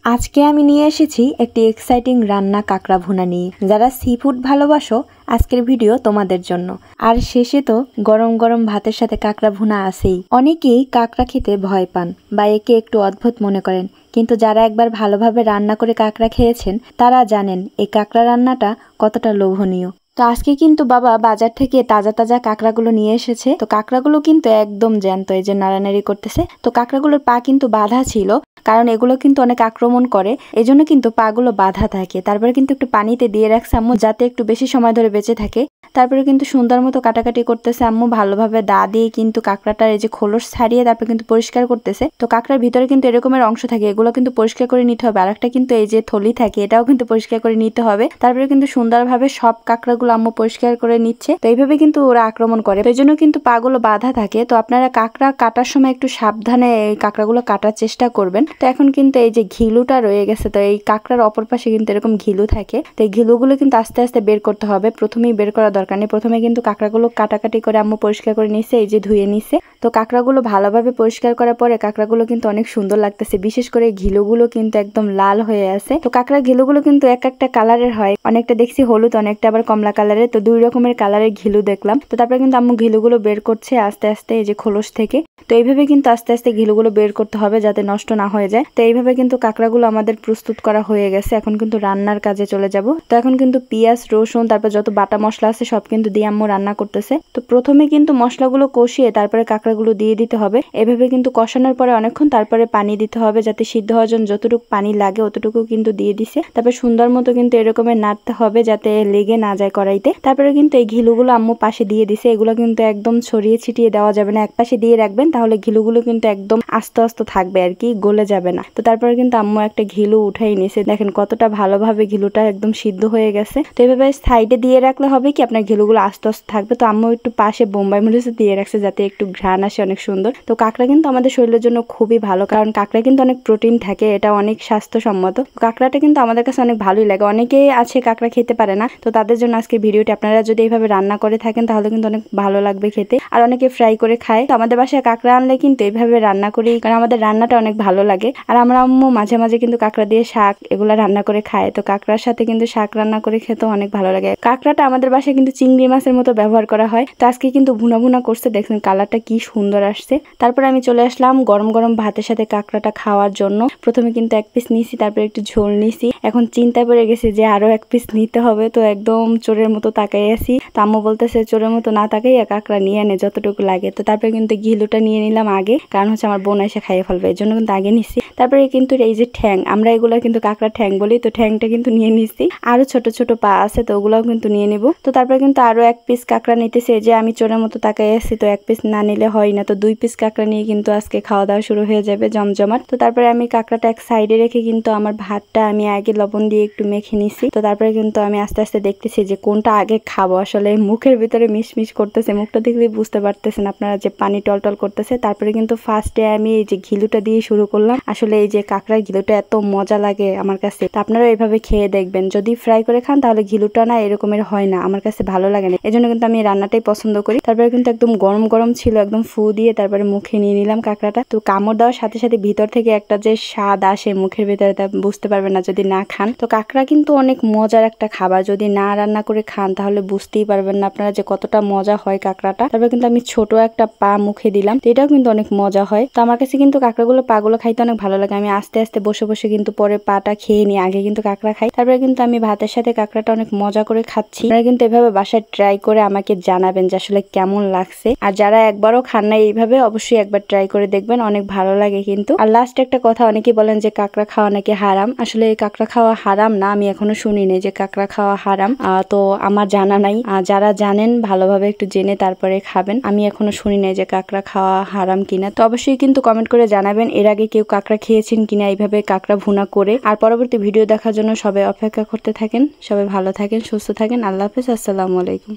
আজকে আমি নিয়ে এসেছি একটি এক্সাইটিং রান্না কাঁকড়া ভুনা নিয়ে। যারা সি ফুড ভালোবাসো আজকের ভিডিও তোমাদের জন্য। আর শেষে তো গরম গরম ভাতের সাথে কাঁকড়া ভুনা আছেই। অনেকেই কাঁকড়া খেতে ভয় পান বা একে একটু অদ্ভুত মনে করেন, কিন্তু যারা একবার ভালোভাবে রান্না করে কাঁকড়া খেয়েছেন তারা জানেন এই কাঁকড়া রান্নাটা কতটা লোভনীয়। তো আজকে কিন্তু বাবা বাজার থেকে তাজা তাজা কাঁকড়াগুলো নিয়ে এসেছে। তো কাঁকড়াগুলো কিন্তু একদম জ্যান্ত, এই যে নাড়ানাড়ি করতেছে। তো কাঁকড়াগুলোর পা কিন্তু বাঁধা ছিল, কারণ এগুলো কিন্তু অনেক আক্রমণ করে, এজন্য কিন্তু পাগুলো বাঁধা থাকে। তারপরে কিন্তু একটু পানিতে দিয়ে রাখছে আম্মু, যাতে একটু বেশি সময় ধরে বেঁচে থাকে। তারপরে কিন্তু সুন্দর মতো কাটাকাটি করতেছে আম্মু, ভালোভাবে দা দিয়ে কিন্তু কাঁকড়াটার এই যে খোলস ছাড়িয়ে তারপরে কিন্তু পরিষ্কার করতেছে। তো কাঁকড়ার ভিতরে কিন্তু এরকমের অংশ থাকে, এগুলো কিন্তু পরিষ্কার করে নিতে হবে। আর একটা কিন্তু এই যে থলি থাকে, এটাও কিন্তু পরিষ্কার করে নিতে হবে। তারপরে কিন্তু সুন্দরভাবে সব কাঁকড়াগুলো আম্মু পরিষ্কার করে নিচ্ছে। তো এইভাবে কিন্তু ওরা আক্রমণ করে, তো এই জন্য কিন্তু পাগুলো বাঁধা থাকে। তো আপনারা কাঁকড়া কাটার সময় একটু সাবধানে এই কাঁকড়াগুলো কাটার চেষ্টা করবেন। তো এখন কিন্তু এই যে ঘিলুটা রয়ে গেছে, তো এই কাঁকড়ার অপর পাশে কিন্তু এরকম ঘিলু থাকে। তো এই ঘিলুগুলো কিন্তু আস্তে আস্তে বের করতে হবে, প্রথমেই বের করা দরকার নেই। প্রথমে কিন্তু কাঁকড়াগুলো কাটাকাটি করে আম্মু পরিষ্কার করে নিছে, এই যে ধুয়ে নিছে। তো কাঁকড়াগুলো ভালোভাবে পরিষ্কার করার পরে কাঁকড়াগুলো কিন্তু অনেক সুন্দর লাগতেছে, বিশেষ করে ঘিলুগুলো কিন্তু একদম লাল হয়ে আছে। তো কাঁকড়ার ঘিলুগুলো কিন্তু এক একটা কালারের হয়, অনেকটা দেখছি হলুদ, অনেকটা আবার কমলা কালারের। তো দুই রকমের কালারের ঘিলু দেখলাম। তো তারপরে কিন্তু আম্মু ঘিলুগুলো বের করছে আস্তে আস্তে এই যে খোলস থেকে। তো এইভাবে কিন্তু আস্তে আস্তে ঘিলুগুলো বের করতে হবে যাতে নষ্ট না হয়ে যায়। তো এইভাবে কিন্তু কাঁকড়াগুলো আমাদের প্রস্তুত করা হয়ে গেছে। এখন কিন্তু রান্নার কাজে চলে যাব। তো এখন কিন্তু পেঁয়াজ, রসুন, তারপর যত বাটা মশলা আছে সব কিন্তু দিয়ে আম্মু রান্না করতেছে। তো প্রথমে কিন্তু মশলাগুলো কষিয়ে তারপরে কাঁকড়াগুলো দিয়ে দিতে হবে। এভাবে কিন্তু কষানোর পরে অনেকক্ষণ তারপরে পানি দিতে হবে, যাতে সিদ্ধ হওয়ার জন্য যতটুকু পানি লাগে অতটুকু কিন্তু দিয়ে দিছে। তারপরে সুন্দর মতো কিন্তু এরকমের নাড়তে হবে যাতে লেগে না যায় কড়াইতে। তারপরে কিন্তু এই ঘিলুগুলো আম্মু পাশে দিয়ে দিছে। এগুলো কিন্তু একদম ছড়িয়ে ছিটিয়ে দেওয়া যাবে না, এক পাশে দিয়ে রাখবেন, তাহলে ঘিলুগুলো কিন্তু একদম আস্তে আস্তে থাকবে আর কি, গলে যাবে না। তো তারপরে কিন্তু আম্মু একটা ঘিলু উঠাই নিছে, দেখেন কতটা ভালোভাবে ঘিলুটা একদম সিদ্ধ হয়ে গেছে। তো এইভাবে সাইডে দিয়ে রাখলে হবে কি আপনার ঘিলুগুলো আস্তে আস্তে থাকবে। তো আম্মু একটু পাশে বোম্বাই মরিচ দিয়ে রাখছে যাতে একটু ঘ্রাণ আসে, অনেক সুন্দর। তো কাঁকড়া কিন্তু আমাদের শরীরের জন্য খুবই ভালো, কারণ কাঁকড়া কিন্তু অনেক প্রোটিন থাকে, এটা অনেক স্বাস্থ্যসম্মত। কাঁকড়াটা কিন্তু আমাদের কাছে অনেক ভালোই লাগে। অনেকেই আছে কাঁকড়া খেতে পারে না, তো তাদের জন্য আজকে ভিডিওটি। আপনারা যদি এইভাবে রান্না করে থাকেন তাহলে কিন্তু অনেক ভালো লাগবে খেতে। আর অনেকে ফ্রাই করে খায়। তো আমাদের বাসায় কাঁকড়া আনলে কিন্তু এইভাবে রান্না করি, কারণ আমাদের রান্নাটা অনেক ভালো লাগে। আর আমরা আম্মু মাঝে মাঝে কিন্তু কাঁকড়া দিয়ে শাক এগুলা রান্না করে খায়। তো কাঁকড়ার সাথে কিন্তু শাক রান্না করে খেতেও অনেক ভালো লাগে। কাঁকড়াটা আমাদের বাসায় কিন্তু চিংড়ি মাছের মতো ব্যবহার করা হয়। তো আজকে কিন্তু ভুনা ভুনা করছে, দেখছেন কালারটা কি সুন্দর আসছে। তারপরে আমি চলে আসলাম গরম গরম ভাতের সাথে কাঁকড়াটা খাওয়ার জন্য। প্রথমে কিন্তু এক পিস নিছি, তারপরে একটু ঝোল নিছি। এখন চিন্তায় পড়ে গেছে যে আরো এক পিস নিতে হবে। তো একদম চোরের মতো তাকাই আছি। তো আম্মু বলতেছে চোরের মতো না তাকাই কাঁকড়া নিয়ে নে যতটুকু লাগে। তো তারপরে কিন্তু ঘিলুটা নিয়ে নিলাম আগে, কারণ হচ্ছে আমার বোন এসে খাইয়ে ফেলবে, এই জন্য কিন্তু আগে নিছি। তারপরে কিন্তু এই যে ঠ্যাং, আমরা এগুলো কিন্তু কাঁকড়া ঠ্যাং বলি, তো ঠ্যাংটা কিন্তু নিয়ে নিছি। আরো ছোট ছোট পা আছে, তো ওগুলাও কিন্তু নিয়ে নিব। তো তারপরে কিন্তু আরো এক পিস কাঁকড়া নিতেছে, যে আমি চোরের মতো তাকাই আছি। তো এক পিস না নিলে হয় না, তো 2 পিস কাঁকড়া নিয়ে কিন্তু আজকে খাওয়া দাওয়া শুরু হয়ে যাবে জমজমাট। তো তারপরে আমি কাঁকড়াটা এক সাইডে রেখে কিন্তু আমার ভাতটা আমি আগে লবণ দিয়ে একটু মেখে নিছি। তো তারপরে কিন্তু আমি আস্তে আস্তে দেখতেছি যে কোনটা আগে খাবো। আসলে মুখের ভিতরে মিশমিশ করতেছে, মুখটা দেখলেই বুঝতে পারতেছেন আপনারা যে পানি টলটল করতেছে। তারপরে কিন্তু ফার্স্টে আমি এই যে ঘিলুটা দিয়ে শুরু করলাম। আসলে এই যে কাঁকড়ার ঘিলুটা এত মজা লাগে আমার কাছে, তো আপনারা এইভাবে খেয়ে দেখবেন। যদি ফ্রাই করে খান তাহলে ঘিলুটা না এরকমের হয় না, আমার কাছে ভালো লাগে না, এজন্য কিন্তু আমি রান্নাটাই পছন্দ করি। তারপরে কিন্তু একদম গরম গরম ছিল, একদম ফু দিয়ে তারপরে মুখে নিয়ে নিলাম কাঁকড়াটা। তো কামড় দেওয়ার সাথে সাথে ভিতর থেকে একটা যে স্বাদ আসে মুখের ভিতরে, তা বুঝতে পারবেন না যদি না খান। তো কাঁকড়া কিন্তু অনেক মজার একটা খাবার, যদি না রান্না করে খান তাহলে বুঝতেই পারবেন না আপনারা যে কতটা মজা হয় কাঁকড়াটা। তারপরে কিন্তু আমি ছোট একটা পা মুখে দিলাম, তো এটাও কিন্তু অনেক মজা হয়। তো আমার কাছে কিন্তু কাঁকড়াগুলো পাগুলো খাইতে অনেক ভালো লাগে। আমি আস্তে আস্তে বসে বসে কিন্তু পরে পাটা খেয়ে নিই, আগে কিন্তু কাঁকড়া খাই। তারপরে কিন্তু আমি ভাতের সাথে কাঁকড়াটা অনেক মজা করে খাচ্ছি। আপনারা কিন্তু এভাবে বাসায় ট্রাই করে আমাকে জানাবেন যে আসলে কেমন লাগছে। আর যারা একবারও খান না এইভাবে, অবশ্যই একবার ট্রাই করে দেখবেন, অনেক ভালো লাগে কিন্তু। আর লাস্ট একটা কথা, অনেকেই বলেন যে কাঁকড়া খাওয়া নাকি হারাম। আসলে কাঁকড়া খাওয়া হারাম না, আমি এখনো শুনিনি যে কাঁকড়া খাওয়া হারাম। তো আমার জানা নাই, যারা জানেন ভালোভাবে একটু জেনে তারপরে খাবেন। আমি এখনো শুনি নাই যে কাঁকড়া খাওয়া হারাম কিনা। তো অবশ্যই কিন্তু কমেন্ট করে জানাবেন এর আগে কেউ কাঁকড়া খেয়েছেন কিনা এইভাবে কাঁকড়া ভুনা করে। আর পরবর্তী ভিডিও দেখার জন্য সবাই অপেক্ষা করতে থাকেন। সবাই ভালো থাকেন, সুস্থ থাকেন। আল্লাহ হাফেজ, আসসালামু আলাইকুম।